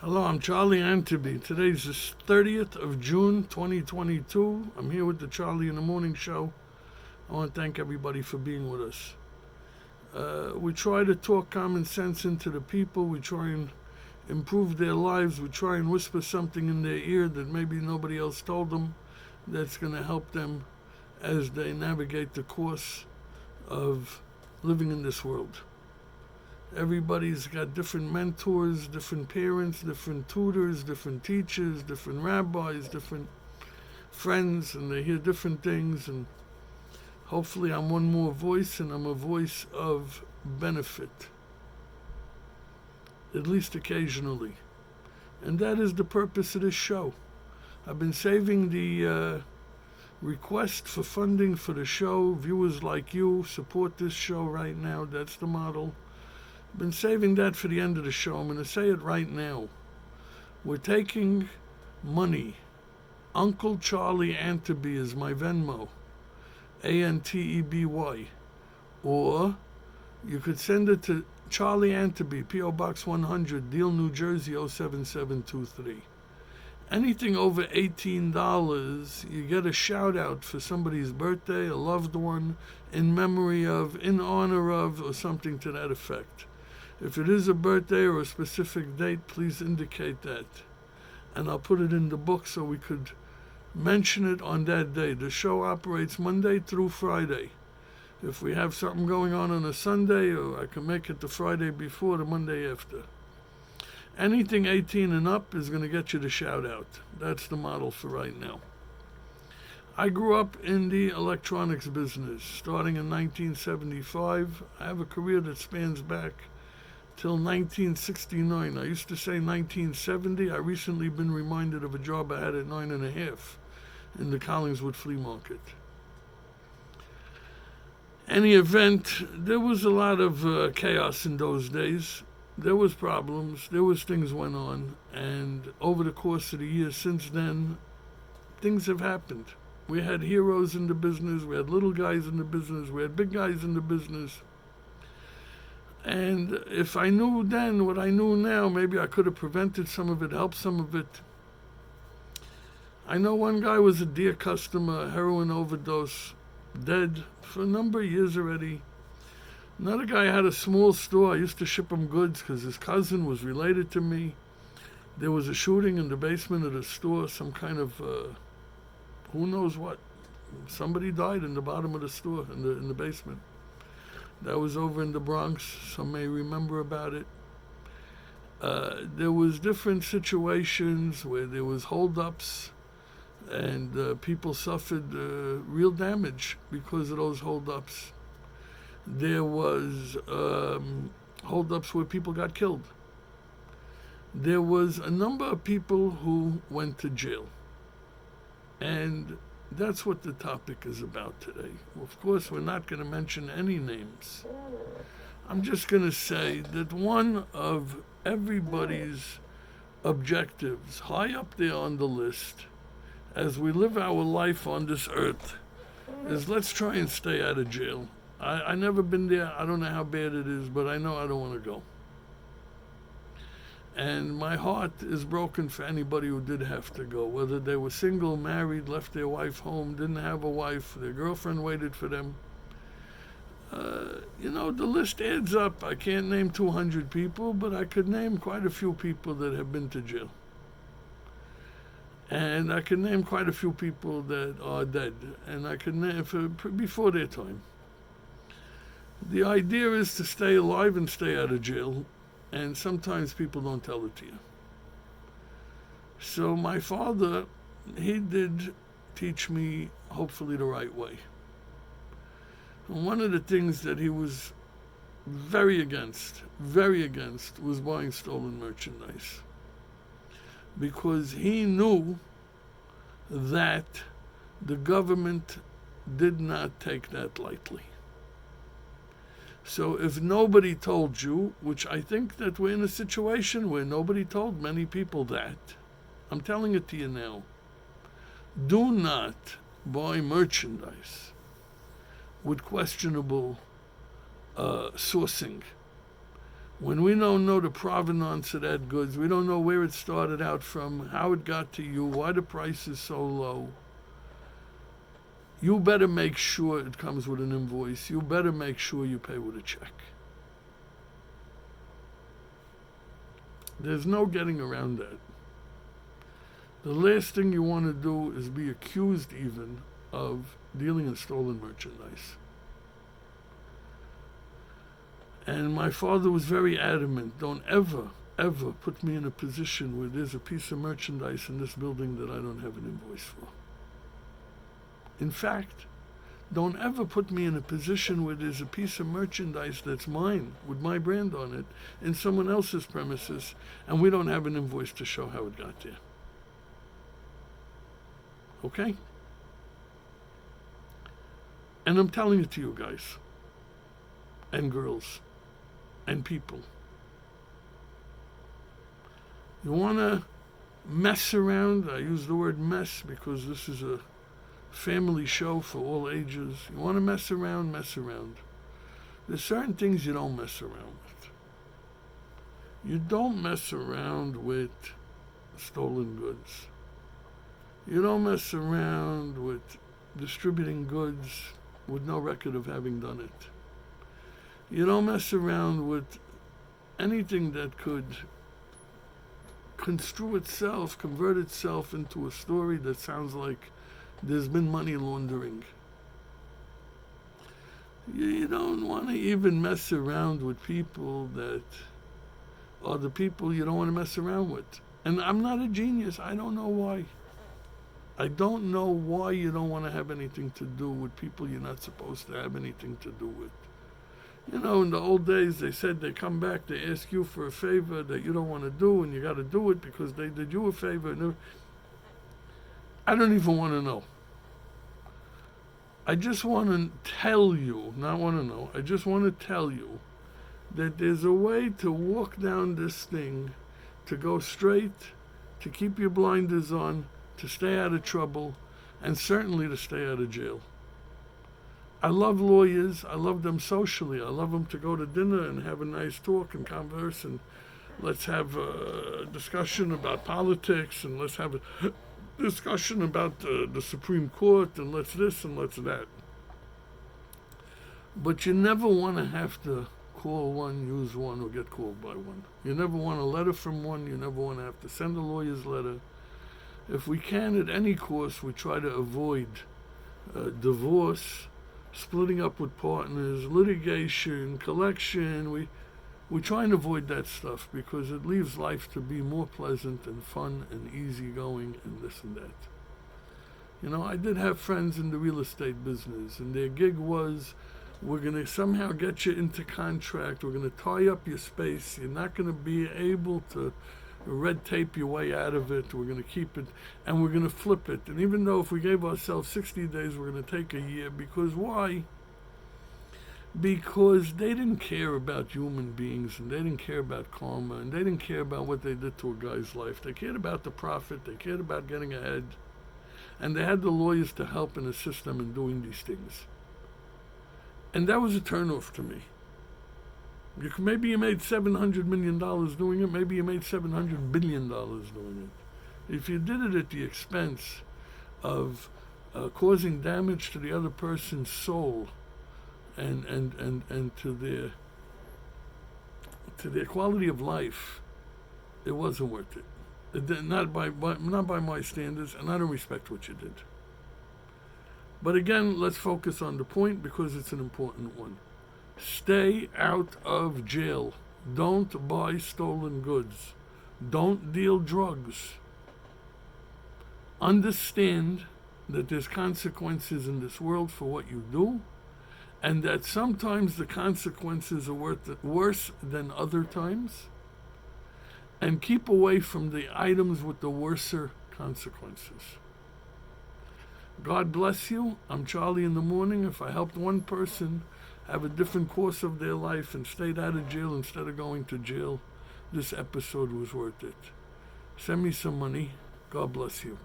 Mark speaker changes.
Speaker 1: Hello, I'm Charlie Anteby. Today's the 30th of June, 2022. I'm here with the Charlie in the Morning Show. I want to thank everybody for being with us. We try to talk common sense into the people. We try and improve their lives. We try and whisper something in their ear that maybe nobody else told them that's going to help them as they navigate the course of living in this world. Everybody's got different mentors, different parents, different tutors, different teachers, different rabbis, different friends, and they hear different things. And hopefully I'm one more voice, and I'm a voice of benefit, at least occasionally. And that is the purpose of this show. I've been saving the request for funding for the show. Viewers like you support this show right now. That's the model. Been saving that for the end of the show. I'm going to say it right now. We're taking money. Uncle Charlie Anteby is my Venmo. Anteby. Or you could send it to Charlie Anteby, P.O. Box 100, Deal, New Jersey 07723. Anything over $18, you get a shout out for somebody's birthday, a loved one, in memory of, in honor of, or something to that effect. If it is a birthday or a specific date, please indicate that. And I'll put it in the book so we could mention it on that day. The show operates Monday through Friday. If we have something going on a Sunday, or I can make it the Friday before, the Monday after. Anything 18 and up is going to get you the shout out. That's the model for right now. I grew up in the electronics business starting in 1975. I have a career that spans back till 1969. I used to say 1970. I recently been reminded of a job I had at 9.5 in the Collingswood Flea Market. Any event, there was a lot of chaos in those days. There was problems. There was things went on. And over the course of the years since then, things have happened. We had heroes in the business. We had little guys in the business. We had big guys in the business. And if I knew then what I knew now, maybe I could have prevented some of it, helped some of it. I know one guy was a dear customer, heroin overdose, dead for a number of years already. Another guy had a small store. I used to ship him goods because his cousin was related to me. There was a shooting in the basement of the store, some kind of, who knows what. Somebody died in the bottom of the store, in the basement. That was over in the Bronx. Some may remember about it. There was different situations where there was holdups, and people suffered real damage because of those holdups. There was holdups where people got killed. There was a number of people who went to jail. And that's what the topic is about today. Of course, we're not going to mention any names. I'm just going to say that one of everybody's objectives, high up there on the list, as we live our life on this earth, is let's try and stay out of jail. I never been there. I don't know how bad it is, but I know I don't want to go. And my heart is broken for anybody who did have to go, whether they were single, married, left their wife home, didn't have a wife, their girlfriend waited for them. The list adds up. I can't name 200 people, but I could name quite a few people that have been to jail. And I could name quite a few people that are dead, and I could name before their time. The idea is to stay alive and stay out of jail. And sometimes people don't tell it to you. So my father, he did teach me, hopefully, the right way. And one of the things that he was very against, was buying stolen merchandise. Because he knew that the government did not take that lightly. So if nobody told you, which I think that we're in a situation where nobody told many people that, I'm telling it to you now, do not buy merchandise with questionable sourcing. When we don't know the provenance of that goods, we don't know where it started out from, how it got to you, why the price is so low, you better make sure it comes with an invoice. You better make sure you pay with a check. There's no getting around that. The last thing you want to do is be accused even of dealing in stolen merchandise. And my father was very adamant, don't ever, ever put me in a position where there's a piece of merchandise in this building that I don't have an invoice for. In fact, don't ever put me in a position where there's a piece of merchandise that's mine, with my brand on it, in someone else's premises, and we don't have an invoice to show how it got there. Okay? And I'm telling it to you guys, and girls, and people. You want to mess around? I use the word mess because this is a family show for all ages. You want to mess around, mess around. There's certain things you don't mess around with. You don't mess around with stolen goods. You don't mess around with distributing goods with no record of having done it. You don't mess around with anything that could construe itself, convert itself into a story that sounds like there's been money laundering. You don't want to even mess around with people that are the people you don't want to mess around with. And I'm not a genius. I don't know why. I don't know why you don't want to have anything to do with people you're not supposed to have anything to do with. You know, in the old days, they said they come back, they ask you for a favor that you don't want to do, and you got to do it because they did you a favor. I don't even want to know. I just want to tell you, not want to know, I just want to tell you that there's a way to walk down this thing, to go straight, to keep your blinders on, to stay out of trouble, and certainly to stay out of jail. I love lawyers. I love them socially. I love them to go to dinner and have a nice talk and converse, and let's have a discussion about politics, and let's have a discussion about the Supreme Court, and let's this and let's that. But you never want to have to call one, use one, or get called by one. You never want a letter from one. You never want to have to send a lawyer's letter. If we can, at any cost, we try to avoid divorce, splitting up with partners, litigation, collection. We try and avoid that stuff because it leaves life to be more pleasant and fun and easygoing and this and that. You know, I did have friends in the real estate business, and their gig was, we're going to somehow get you into contract, we're going to tie up your space, you're not going to be able to red tape your way out of it, we're going to keep it, and we're going to flip it. And even though if we gave ourselves 60 days, we're going to take a year, because why? Because they didn't care about human beings, and they didn't care about karma, and they didn't care about what they did to a guy's life. They cared about the profit, they cared about getting ahead, and they had the lawyers to help and assist them in doing these things. And that was a turnoff to me. Maybe you made $700 million doing it. Maybe you made $700 billion doing it. If you did it at the expense of causing damage to the other person's soul and to their quality of life, it wasn't worth it. Not by my standards, and I don't respect what you did. But again, let's focus on the point because it's an important one. Stay out of jail. Don't buy stolen goods. Don't deal drugs. Understand that there's consequences in this world for what you do, and that sometimes the consequences are worse than other times. And keep away from the items with the worser consequences. God bless you. I'm Charlie in the Morning. If I helped one person have a different course of their life and stayed out of jail instead of going to jail, this episode was worth it. Send me some money. God bless you.